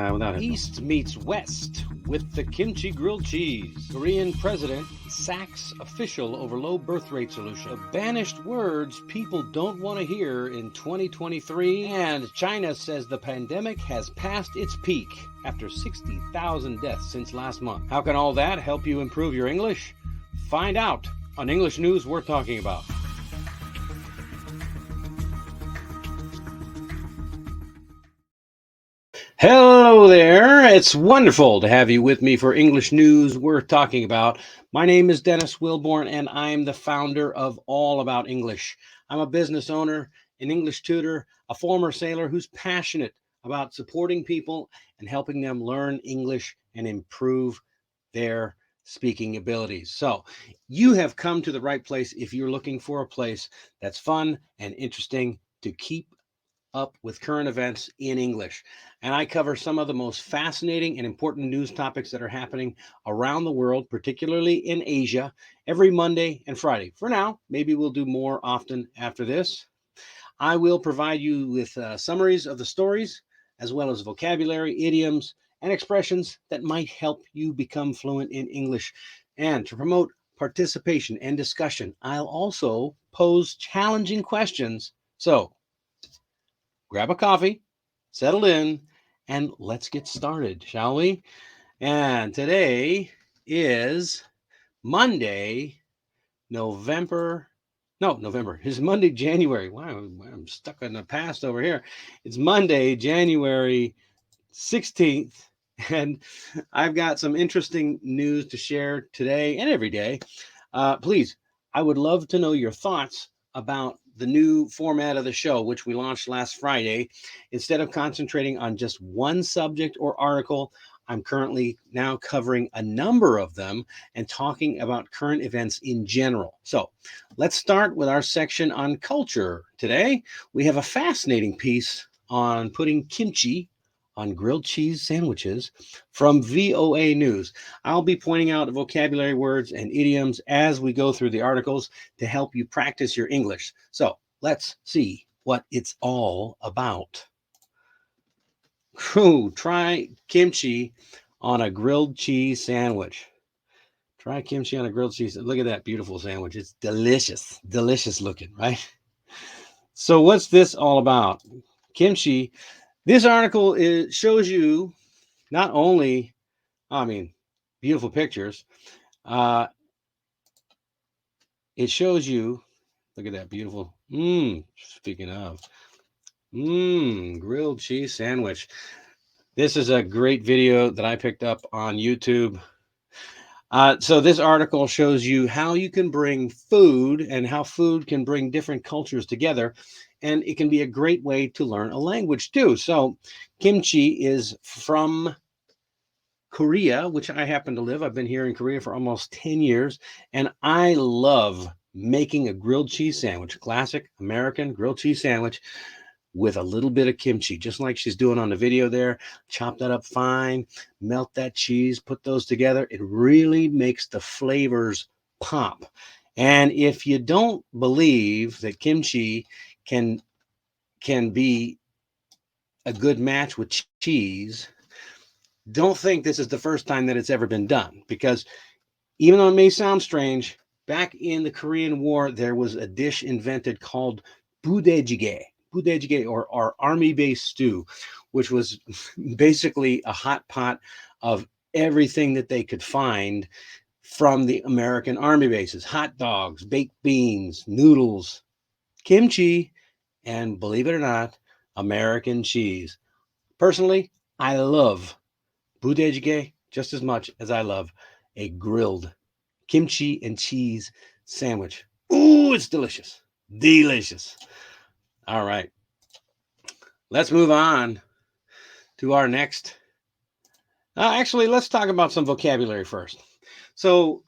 Without it. East meets West with the kimchi grilled cheese. Korean president sacks official over low birth rate solution. The banished words people don't want to hear in 2023. And China says the pandemic has passed its peak after 60,000 deaths since last month. How can all that help you improve your English? Find out on English News Worth Talking About. Hello there. It's wonderful to have you with me for English News Worth Talking About. My name is Dennis Wilborn, and I'm the founder of All About English. I'm a business owner, an English tutor, a former sailor who's passionate about supporting people and helping them learn English and improve their speaking abilities. So you have come to the right place if you're looking for a place that's fun and interesting to keep up with current events in English. And I cover some of the most fascinating and important news topics that are happening around the world, particularly in Asia, every Monday and Friday. For now, maybe we'll do more often after this. I will provide you with summaries of the stories, as well as vocabulary, idioms, and expressions that might help you become fluent in English. And to promote participation and discussion, I'll also pose challenging questions. So grab a coffee, settle in, and let's get started, shall we? And today is Monday, November. No, November. It's Monday, January. Wow, I'm stuck in the past over here. It's Monday, January 16th. And I've got some interesting news to share today and every day. Please, I would love to know your thoughts about the new format of the show, which we launched last Friday. Instead of concentrating on just one subject or article, I'm currently now covering a number of them and talking about current events in general. So let's start with our section on culture. Today, we have a fascinating piece on putting kimchi on grilled cheese sandwiches from VOA News. I'll be pointing out vocabulary words and idioms as we go through the articles to help you practice your English. So let's see what it's all about. Try kimchi on a grilled cheese sandwich. Try kimchi on a grilled cheese. Look at that beautiful sandwich. It's delicious, delicious looking, right? So what's this all about? Kimchi. This article shows you not only, beautiful pictures. It shows you, look at that beautiful, speaking of, grilled cheese sandwich. This is a great video that I picked up on YouTube. So this article shows you how you can bring food and how food can bring different cultures together. And it can be a great way to learn a language too. So kimchi is from Korea, which I happen to live. I've been here in Korea for almost 10 years, and I love making a grilled cheese sandwich, classic American grilled cheese sandwich with a little bit of kimchi, just like she's doing on the video there. Chop that up fine, melt that cheese, put those together. It really makes the flavors pop. And if you don't believe that kimchi can be a good match with cheese, don't think this is the first time that it's ever been done, because even though it may sound strange, back in the Korean War, there was a dish invented called budae-jjigae, or army-based stew, which was basically a hot pot of everything that they could find from the American army bases: hot dogs, baked beans, noodles, kimchi, and believe it or not, American cheese. Personally, I love budae-jjigae just as much as I love a grilled kimchi and cheese sandwich. Ooh, it's delicious. Delicious. All right. Let's move on to our next. Actually, let's talk about some vocabulary first. So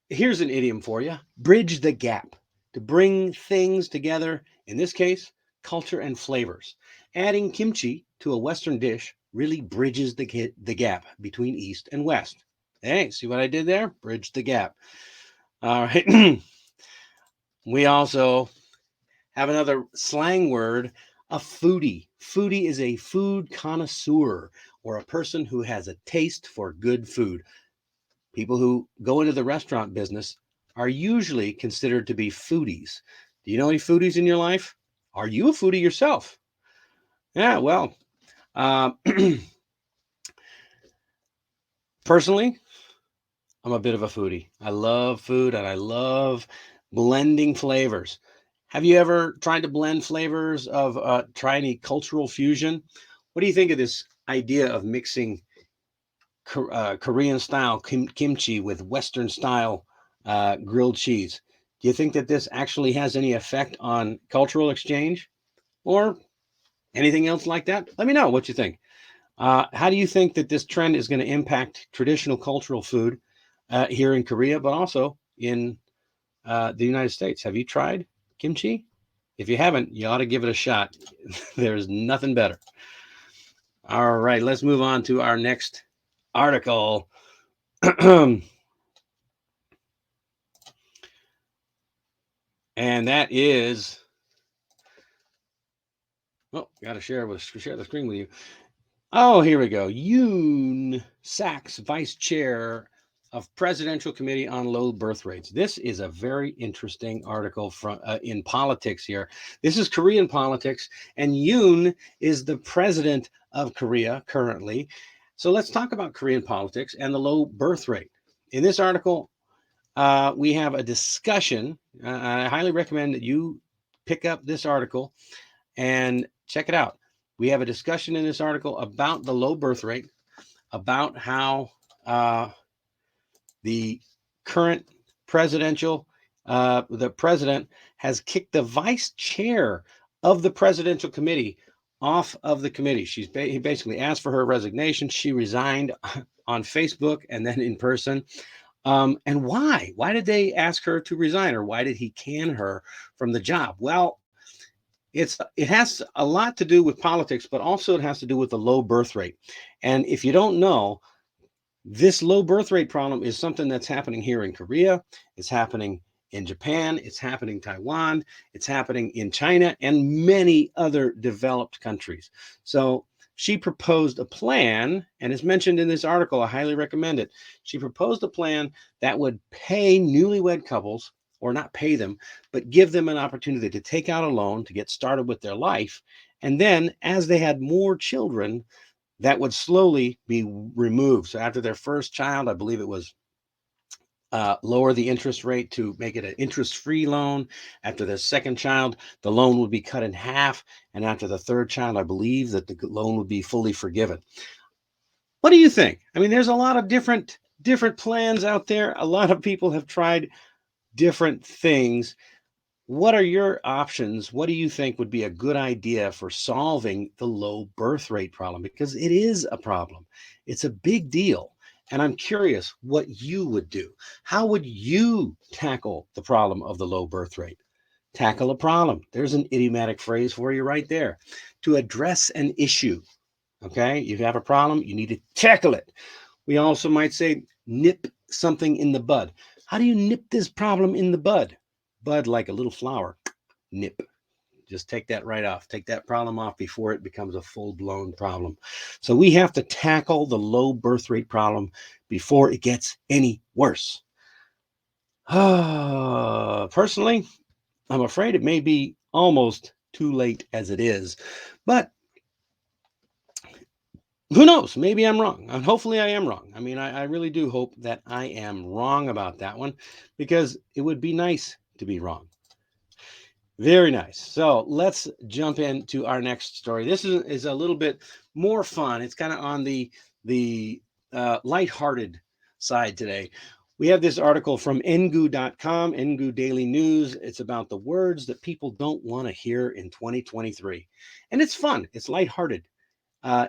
here's an idiom for you: bridge the gap. To bring things together, in this case, culture and flavors. Adding kimchi to a Western dish really bridges the gap between East and West. Hey, see what I did there? Bridge the gap. All right. We also have another slang word A foodie. Foodie is a food connoisseur or a person who has a taste for good food. People who go into the restaurant business are usually considered to be foodies. Do you know any foodies in your life? Are you a foodie yourself? Yeah, well, uh, personally, I'm a bit of a foodie. I love food and I love blending flavors. Have you ever tried to blend flavors of try any cultural fusion? What do you think of this idea of mixing Korean style kimchi with Western style grilled cheese? Do you think that this actually has any effect on cultural exchange or anything else like that? Let me know what you think. How do you think that this trend is going to impact traditional cultural food here in Korea, but also in the United States? Have you tried kimchi? If you haven't, you ought to give it a shot. There's nothing better. All right, let's move on to our next article. And that is, oh, got to share the screen with you. Oh, here we go. Yoon Sachs, Vice Chair of Presidential Committee on Low Birth Rates. This is a very interesting article from in politics here. This is Korean politics, and Yoon is the president of Korea currently. So let's talk about Korean politics and the low birth rate. In this article, we have a discussion. I highly recommend that you pick up this article and check it out. We have a discussion in this article about the low birth rate, about how the current the president has kicked the vice chair of the presidential committee off of the committee. He basically asked for her resignation. She resigned on Facebook and then in person. And why? Why did they ask her to resign, or why did he can her from the job? Well, it has a lot to do with politics, but also it has to do with the low birth rate. And if you don't know, this low birth rate problem is something that's happening here in Korea. It's happening in Japan. It's happening in Taiwan. It's happening in China and many other developed countries. So she proposed a plan, and it's mentioned in this article. I highly recommend it. She proposed a plan that would pay newlywed couples, or not pay them, but give them an opportunity to take out a loan to get started with their life. And then, as they had more children, that would slowly be removed. So after their first child, I believe it was lower the interest rate to make it an interest-free loan. After their second child, the loan would be cut in half. And after the third child, I believe that the loan would be fully forgiven. What do you think? I mean, there's a lot of different plans out there. A lot of people have tried different things. What are your options? What do you think would be a good idea for solving the low birth rate problem? Because it is a problem. It's a big deal. And I'm curious what you would do. How would you tackle the problem of the low birth rate? Tackle a problem. There's an idiomatic phrase for you right there. To address an issue. Okay? You have a problem, you need to tackle it. We also might say nip something in the bud. How do you nip this problem in the bud? Bud like a little flower. Nip. Just take that right off. Take that problem off before it becomes a full-blown problem. So we have to tackle the low birth rate problem before it gets any worse. Personally, I'm afraid it may be almost too late as it is. But who knows? Maybe I'm wrong. And hopefully I am wrong. I mean, I really do hope that I am wrong about that one, because it would be nice to be wrong. Very nice. So let's jump into our next story. This is a little bit more fun. It's kind of on the lighthearted side today. We have this article from engu.com, Engu Daily News. It's about the words that people don't want to hear in 2023. And it's fun. It's lighthearted.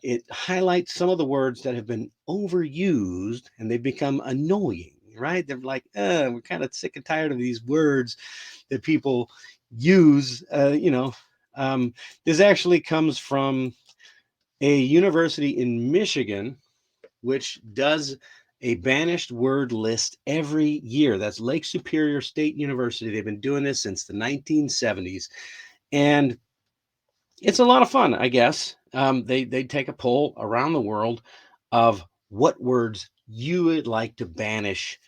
It highlights some of the words that have been overused and they've become annoying, right? They're like, we're kind of sick and tired of these words that people use. This actually comes from a university in Michigan, which does a banished word list every year. That's Lake Superior State University. They've been doing this since the 1970s. And It's a lot of fun, I guess. They take a poll around the world of what words you would like to banish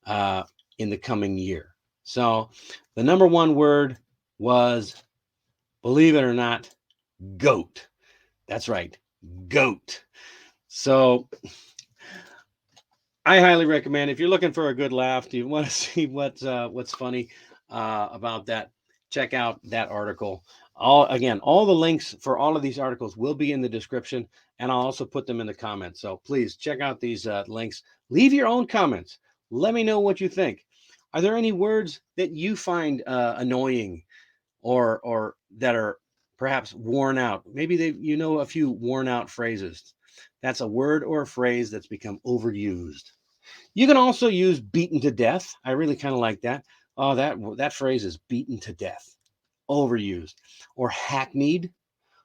uh, in the coming year. So the number one word was, believe it or not, goat. That's right, goat. So I highly recommend, if you're looking for a good laugh, do you want to see what's funny about that? Check out that article. All the links for all of these articles will be in the description, and I'll also put them in the comments. So please check out these links. Leave your own comments. Let me know what you think. Are there any words that you find annoying, or that are perhaps worn out? Maybe a few worn out phrases. That's a word or a phrase that's become overused. You can also use beaten to death. I really kind of like that. Oh, that phrase is beaten to death, overused, or hackneyed,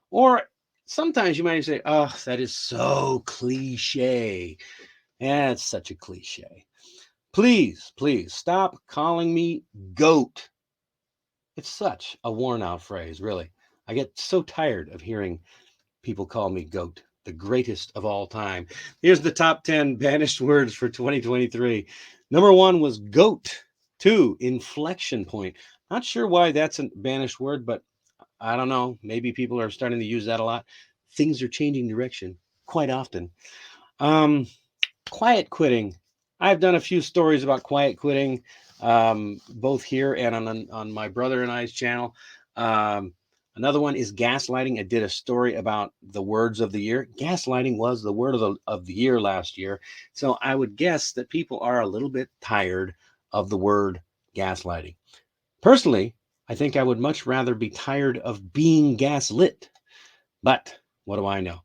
or sometimes you might say, "Oh, that is so cliche." Yeah, it's such a cliche. Please, please stop calling me goat. It's such a worn out phrase, really. I get so tired of hearing people call me GOAT, the greatest of all time. Here's the top 10 banished words for 2023. Number one was GOAT. Two, inflection point. Not sure why that's a banished word, but I don't know. Maybe people are starting to use that a lot. Things are changing direction quite often. Um, Quiet quitting. I've done a few stories about quiet quitting, both here and on my brother and I's channel. Um, Another one is gaslighting. I did a story about the words of the year. Gaslighting was the word of the year last year. So I would guess that people are a little bit tired of the word gaslighting. Personally, I think I would much rather be tired of being gaslit. But what do I know?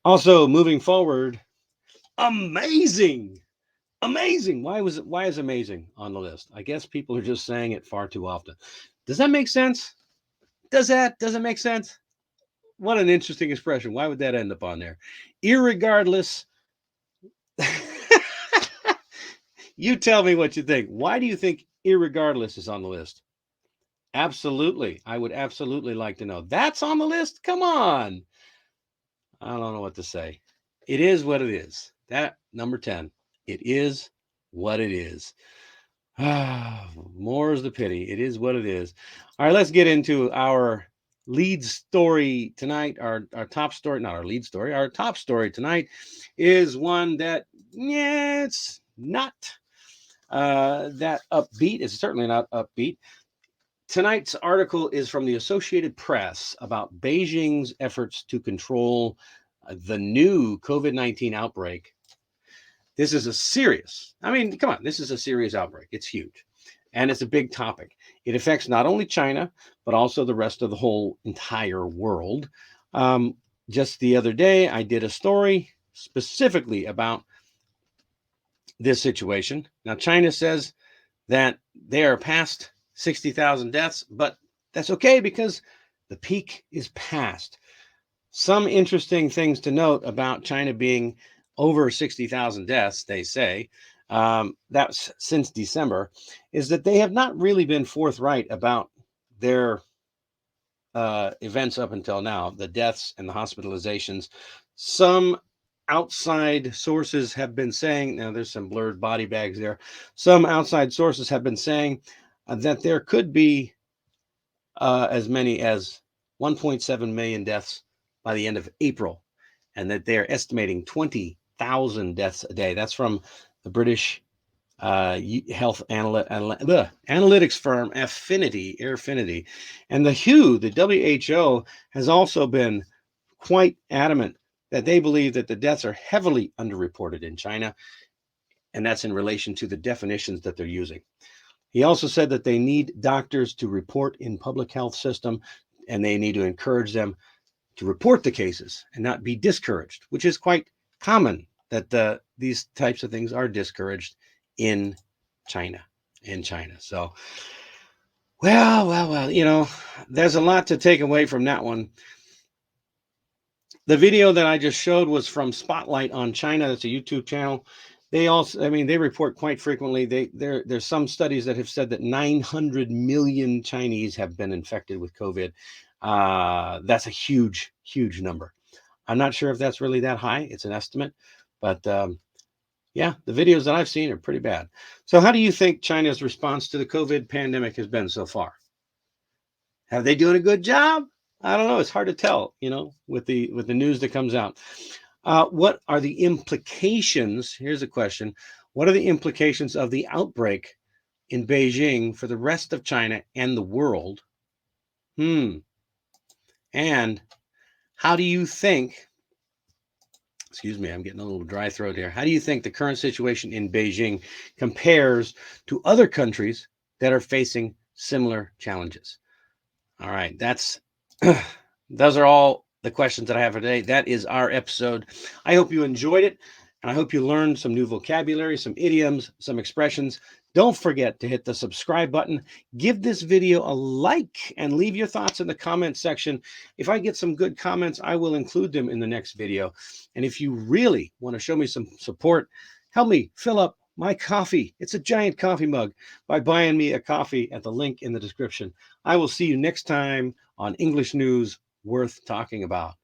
Also, moving forward, amazing. Amazing. Why is amazing on the list? I guess people are just saying it far too often. Does that make sense? Does it make sense? What an interesting expression. Why would that end up on there? Irregardless, you tell me what you think. Why do you think irregardless is on the list? Absolutely. I would absolutely like to know. That's on the list? Come on. I don't know what to say. It is what it is. That number 10. It is what it is. Ah, more is the pity. It is what it is. All right, let's get into our lead story tonight. Our top story, not our lead story, our top story tonight is one that, yeah, it's not that upbeat. It's certainly not upbeat. Tonight's article is from the Associated Press about Beijing's efforts to control the new COVID-19 outbreak. This is a serious, I mean, come on, this is a serious outbreak. It's huge. And it's a big topic. It affects not only China, but also the rest of the whole entire world. Um, just the other day, I did a story specifically about this situation. Now, China says that they are past 60,000 deaths, but that's okay because the peak is past. Some interesting things to note about China being over 60,000 deaths, they say, that's since December, is that they have not really been forthright about their events up until now, the deaths and the hospitalizations. Some outside sources have been saying, now there's some blurred body bags there, some outside sources have been saying that there could be as many as 1.7 million deaths by the end of April, and that they're estimating 20,000 deaths a day. That's from the British health analytics firm Affinity. And the WHO, has also been quite adamant that they believe that the deaths are heavily underreported in China, and that's in relation to the definitions that they're using. He also said that they need doctors to report in public health system, and they need to encourage them to report the cases and not be discouraged, which is quite common that these types of things are discouraged in China. So, well, there's a lot to take away from that one. The video that I just showed was from Spotlight on China. That's a YouTube channel. They also, I mean, they report quite frequently. There's some studies that have said that 900 million Chinese have been infected with COVID. That's a huge, huge number. I'm not sure if that's really that high. It's an estimate, but yeah, the videos that I've seen are pretty bad. So, how do you think China's response to the COVID pandemic has been so far? Have they doing a good job? I don't know. It's hard to tell, with the news that comes out. What are the implications? Here's a question: what are the implications of the outbreak in Beijing for the rest of China and the world? And how do you think? Excuse me, I'm getting a little dry throat here. How do you think the current situation in Beijing compares to other countries that are facing similar challenges? All right, those are all the questions that I have for today. That is our episode. I hope you enjoyed it, and I hope you learned some new vocabulary, some idioms, some expressions. Don't forget to hit the subscribe button. Give this video a like and leave your thoughts in the comment section. If I get some good comments, I will include them in the next video. And if you really want to show me some support, help me fill up my coffee. It's a giant coffee mug by buying me a coffee at the link in the description. I will see you next time on English News Worth Talking About.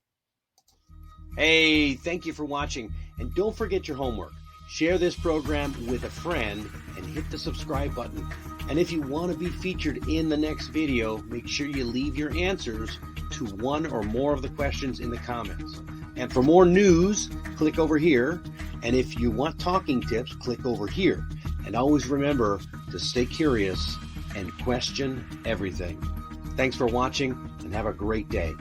Hey, thank you for watching. And don't forget your homework. Share this program with a friend and hit the subscribe button. And if you want to be featured in the next video, make sure you leave your answers to one or more of the questions in the comments. And for more news, click over here. And if you want talking tips, click over here. And always remember to stay curious and question everything. Thanks for watching and have a great day.